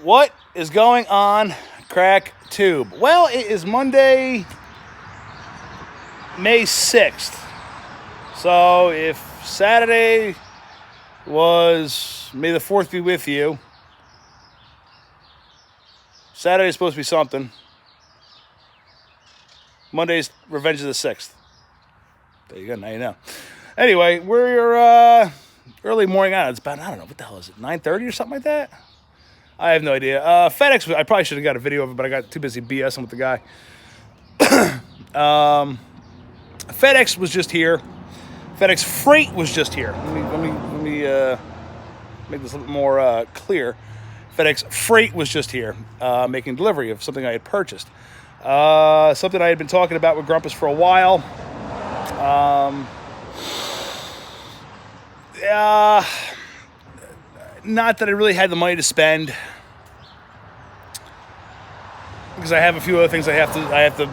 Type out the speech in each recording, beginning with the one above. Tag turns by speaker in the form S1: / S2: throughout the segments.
S1: What is going on, Crack Tube? Well, it is Monday, May 6th. So if Saturday was May the 4th be with you, Saturday is supposed to be something. Monday's Revenge of the 6th. There you go, now you know. Anyway, we're early morning on. It's about, I don't know, what the hell is it, 9:30 or something like that? I have no idea. FedEx, I probably should have got a video of it, but I got too busy BSing with the guy. FedEx was just here. FedEx Freight was just here. Let me make this a little more clear. FedEx Freight was just here, making delivery of something I had purchased. Something I had been talking about with Grumpus for a while. Not that I really had the money to spend, because I have a few other things I have to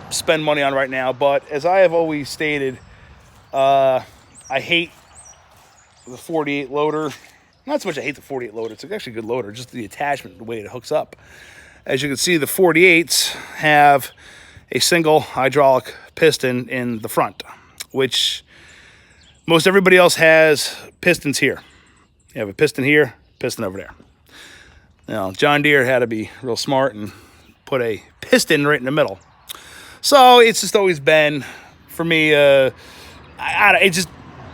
S1: spend money on right now. But as I have always stated, I hate the 48 loader. Not so much I hate the 48 loader. It's actually a good loader. Just the attachment, the way it hooks up. As you can see, the 48s have a single hydraulic piston in the front, which most everybody else has pistons here. You have a piston here, piston over there. Now, John Deere had to be real smart and put a piston right in the middle. So it's just always been, for me, my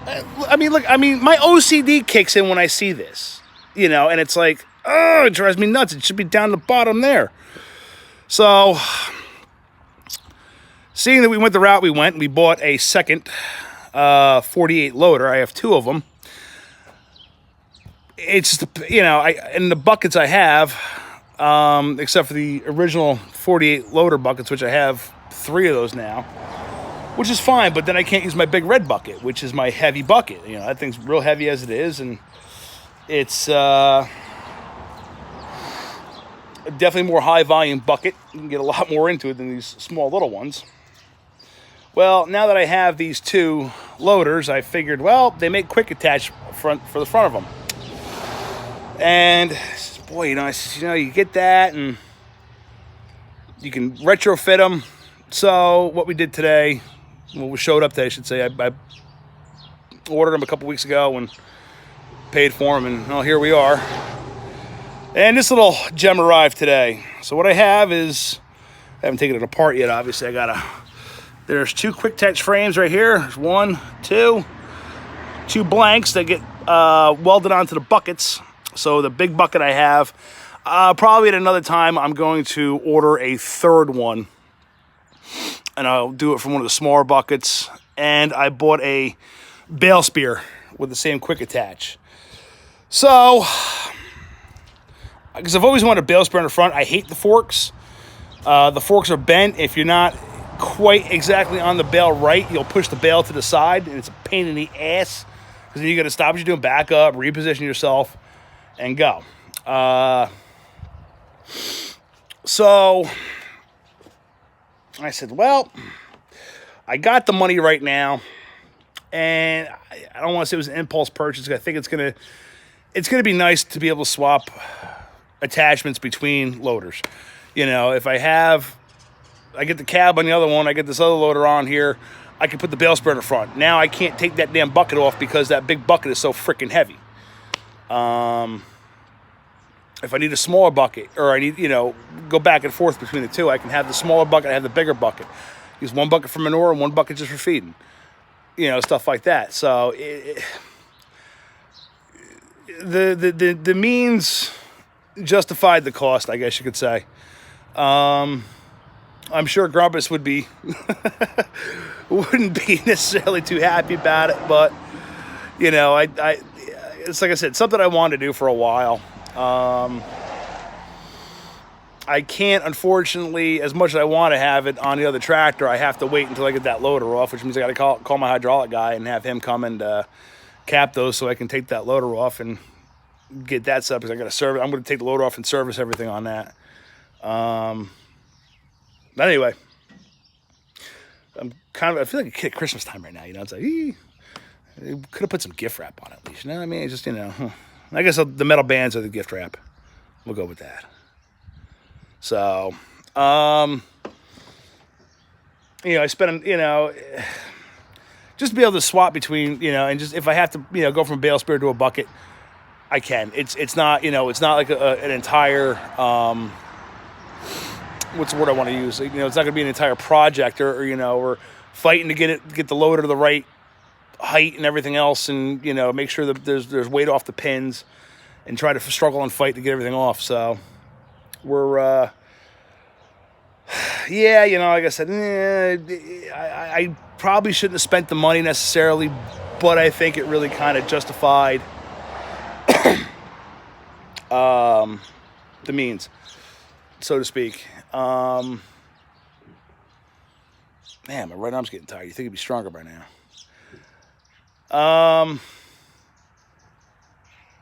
S1: OCD kicks in when I see this, and it's like, oh, it drives me nuts. It should be down the bottom there. So, seeing that we went the route we went, we bought a second 48 loader. I have two of them. It's just, in the buckets I have, except for the original 48 loader buckets, which I have 3 of those now, which is fine, but then I can't use my big red bucket, which is my heavy bucket. That thing's real heavy as it is, and it's definitely more high volume bucket. You can get a lot more into it than these small little ones. Well, now that I have these 2 loaders, I figured, well, they make quick attach for the front of them. And boy, you get that, and you can retrofit them. So what we did today, we showed up today, I should say, I ordered them a couple weeks ago and paid for them, and well, here we are. And this little gem arrived today. So what I have is, I haven't taken it apart yet, obviously. There's 2 quick attach frames right here. There's 1, 2 blanks that get welded onto the buckets. So the big bucket I have, probably at another time, I'm going to order a third one. And I'll do it from one of the smaller buckets. And I bought a bale spear with the same quick attach. So, because I've always wanted a bale spear in the front. I hate the forks. The forks are bent. If you're not quite exactly on the bale right, you'll push the bale to the side, and it's a pain in the ass. Because then you got to stop what you're doing, back up, reposition yourself, and go. So I said, well, I got the money right now, and I don't want to say it was an impulse purchase. I think it's gonna be nice to be able to swap attachments between loaders. If I get the cab on the other one, I get this other loader on here, I can put the bale spear in the front. Now I can't take that damn bucket off because that big bucket is so freaking heavy. If I need a smaller bucket, or I need, go back and forth between the 2, I can have the smaller bucket, I have the bigger bucket. Use 1 bucket for manure and 1 bucket just for feeding. Stuff like that. So the means justified the cost, I guess you could say. I'm sure Grumpus wouldn't be necessarily too happy about it, but it's like I said, something I wanted to do for a while. I can't, unfortunately, as much as I want to have it on the other tractor, I have to wait until I get that loader off, which means I got to call my hydraulic guy and have him come and cap those so I can take that loader off and get that set up, because I got to service. I'm going to take the loader off and service everything on that. But anyway, I feel like a kid at Christmas time right now. It's like, could have put some gift wrap on it at least. You know what I mean? It's just, I guess the metal bands are the gift wrap. We'll go with that. So, I spend, just to be able to swap between, and just if I have to, go from a bale spear to a bucket, I can. It's not, it's not like an entire, what's the word I want to use? It's not going to be an entire project or fighting to get the loader to the right height and everything else, and make sure that there's weight off the pins, and try to struggle and fight to get everything off. So we're like I said, I probably shouldn't have spent the money necessarily, but I think it really kind of justified the means, so to speak. Man, my right arm's getting tired. You think it'd be stronger by now?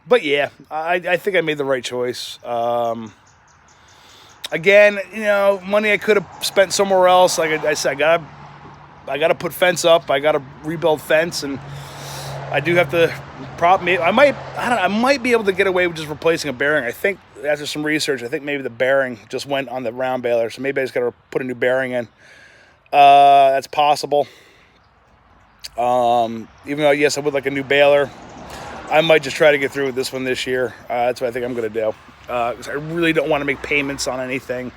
S1: But yeah, I think I made the right choice. Again, money I could have spent somewhere else. Like I said, I gotta put fence up. I gotta rebuild fence, and I do have to I might be able to get away with just replacing a bearing. I think after some research, I think maybe the bearing just went on the round baler, so maybe I just gotta put a new bearing in. That's possible. Even though, yes, I would like a new baler, I might just try to get through with this one this year. That's what I think I'm going to do. 'Cause I really don't want to make payments on anything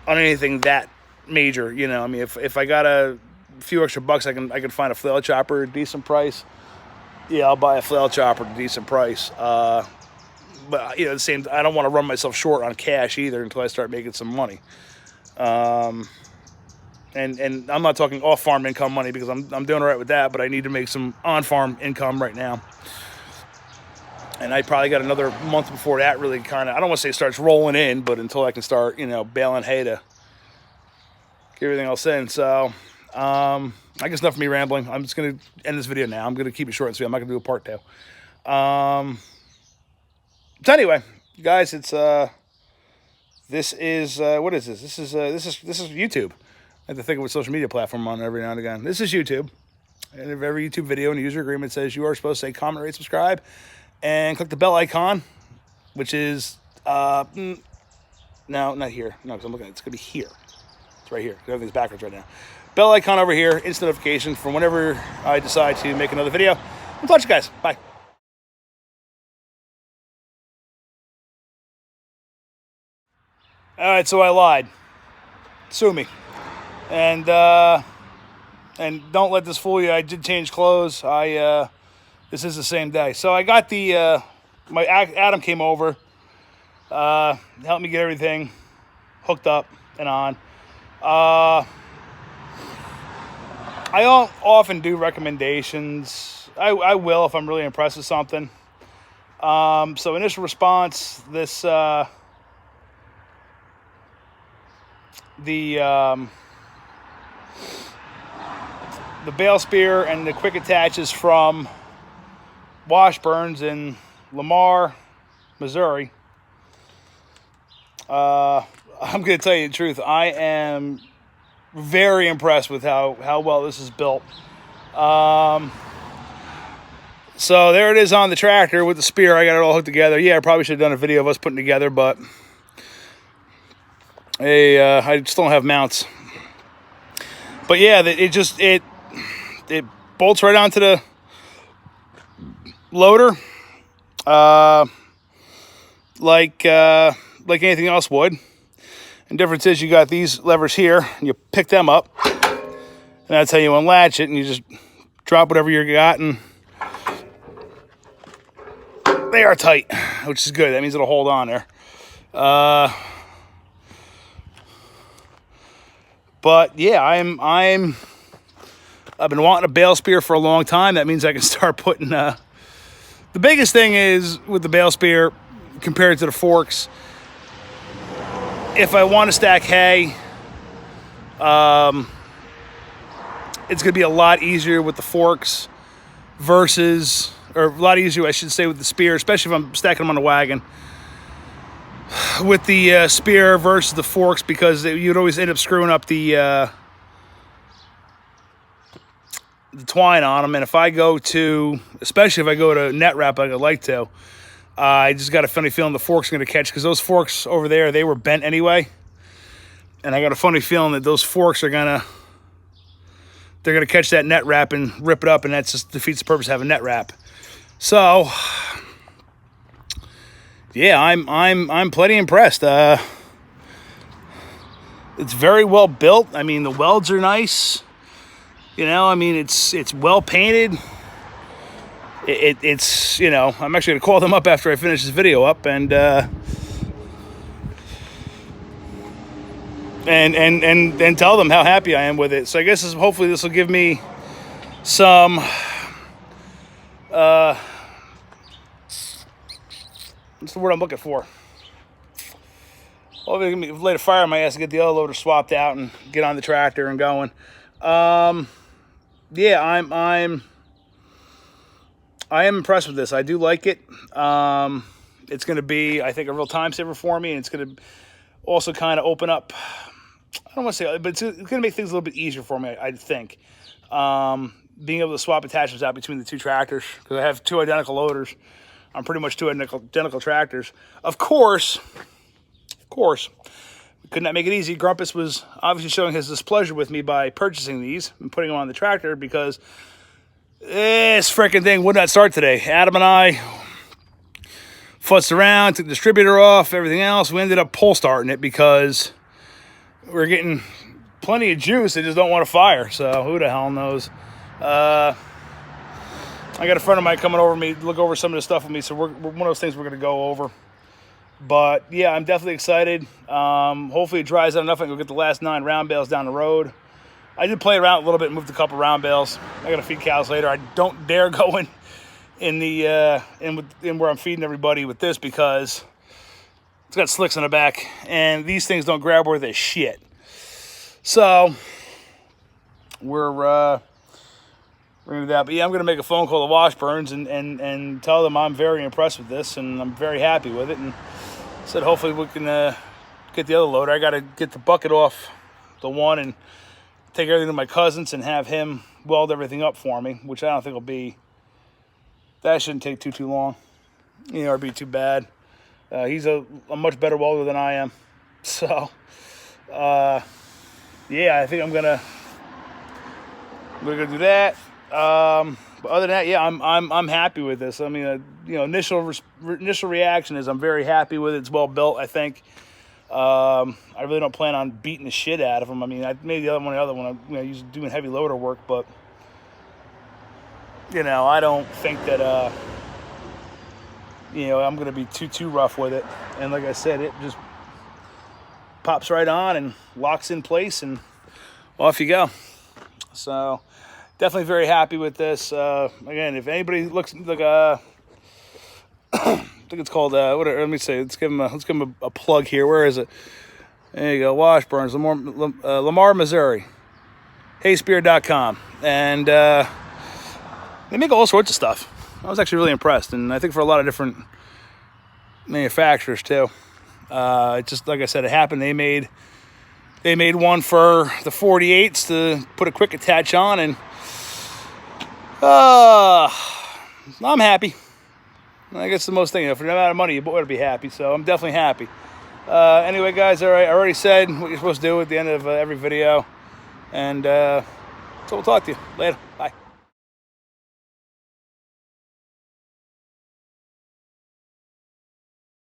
S1: that major. I mean, if I got a few extra bucks, I can find a flail chopper at a decent price. Yeah, I'll buy a flail chopper at a decent price. But the same, I don't want to run myself short on cash either until I start making some money. And I'm not talking off-farm income money, because I'm doing all right with that, but I need to make some on-farm income right now. And I probably got another month before that really kind of, I don't want to say starts rolling in, but until I can start, baling hay to get everything else in. So, I guess enough of me rambling. I'm just going to end this video now. I'm going to keep it short and sweet. I'm not going to do a part 2. So anyway, guys, it's, this is, what is this? This is YouTube. I have to think of what social media platform I'm on every now and again. This is YouTube. And if every YouTube video and user agreement says you are supposed to say comment, rate, subscribe, and click the bell icon, which is, no, not here. No, because I'm looking at it. It's going to be here. It's right here. Everything's backwards right now. Bell icon over here, instant notification from whenever I decide to make another video. I'll talk to you guys. Bye. All right, so I lied. Sue me. And don't let this fool you. I did change clothes. This is the same day. So I got Adam came over, helped me get everything hooked up and on. I don't often do recommendations. I will if I'm really impressed with something. So initial response, the bale spear and the quick attaches from Washburns in Lamar, Missouri. I'm going to tell you the truth. I am very impressed with how well this is built. So there it is on the tractor with the spear. I got it all hooked together. Yeah, I probably should have done a video of us putting it together, but I still don't have mounts. But yeah, it bolts right onto the loader, like anything else would. And difference is you got these levers here, and you pick them up, and that's how you unlatch it, and you just drop whatever you got, and they are tight, which is good. That means it'll hold on there. But yeah, I've been wanting a bale spear for a long time. That means I can start putting, the biggest thing is with the bale spear compared to the forks, if I want to stack hay, it's going to be a lot easier with the forks or a lot easier, I should say, with the spear, especially if I'm stacking them on the wagon. With the spear versus the forks, because you'd always end up screwing up the twine on them. And if I go to, especially if I go to net wrap like I like to, I just got a funny feeling the fork's going to catch, because those forks over there, they were bent anyway. And I got a funny feeling that those forks are they're gonna catch that net wrap and rip it up, and that just defeats the purpose of having net wrap. So, yeah, I'm plenty impressed. It's very well built. I mean, the welds are nice. You know, I mean, it's well painted. It's, you know, I'm actually gonna call them up after I finish this video up and tell them how happy I am with it. So I guess hopefully this will give me some what's the word I'm looking for? Well, light a fire on my ass to get the other loader swapped out and get on the tractor and going. Yeah, I am impressed with this. I do like it. It's going to be, I think, a real time saver for me, and it's going to also kind of open up, I don't want to say, but it's going to make things a little bit easier for me, I think. Being able to swap attachments out between the two tractors, because I have two identical loaders. I'm pretty much two identical tractors. Of course, we could not make it easy. Grumpus was obviously showing his displeasure with me by purchasing these and putting them on the tractor, because this freaking thing would not start today. Adam and I futzed around, took the distributor off, everything else. We ended up pull starting it because we're getting plenty of juice. They just don't want to fire. So who the hell knows? I got a friend of mine coming over me, look over some of the stuff with me. So we're one of those things we're going to go over. But yeah, I'm definitely excited. Hopefully it dries out enough. I can go get the last 9 round bales down the road. I did play around a little bit, moved a couple round bales. I got to feed cows later. I don't dare go in where I'm feeding everybody with this, because it's got slicks in the back, and these things don't grab worth a shit. So we're gonna do that. But yeah, I'm gonna make a phone call to Washburns and tell them I'm very impressed with this and I'm very happy with it, and said hopefully we can get the other loader. I gotta get the bucket off the one and take everything to my cousin's and have him weld everything up for me, which I don't think will be, that shouldn't take too long, you know, or be too bad. He's a much better welder than I am. So yeah, I think I'm gonna do that. But other than that, yeah, I'm happy with this. I mean, you know, initial reaction is I'm very happy with it. It's well built, I think. I really don't plan on beating the shit out of them. I mean, I made the other one. I'm, you know, used doing heavy loader work, but you know, I don't think that you know, I'm gonna be too rough with it. And like I said, it just pops right on and locks in place, and off you go. So definitely very happy with this. Again, if anybody looks like I think it's called whatever. Let me say. Let's give him a plug here. Where is it? There you go. Washburns, Lamar, Missouri. Hayspear.com, and they make all sorts of stuff. I was actually really impressed, and I think for a lot of different manufacturers too. Just like I said, it happened. They made one for the 48s to put a quick attach on, and I'm happy. I guess the most thing, you know, for the amount of money, you better be happy. So I'm definitely happy. Anyway, guys, all right, I already said what you're supposed to do at the end of every video, and so we'll talk to you later.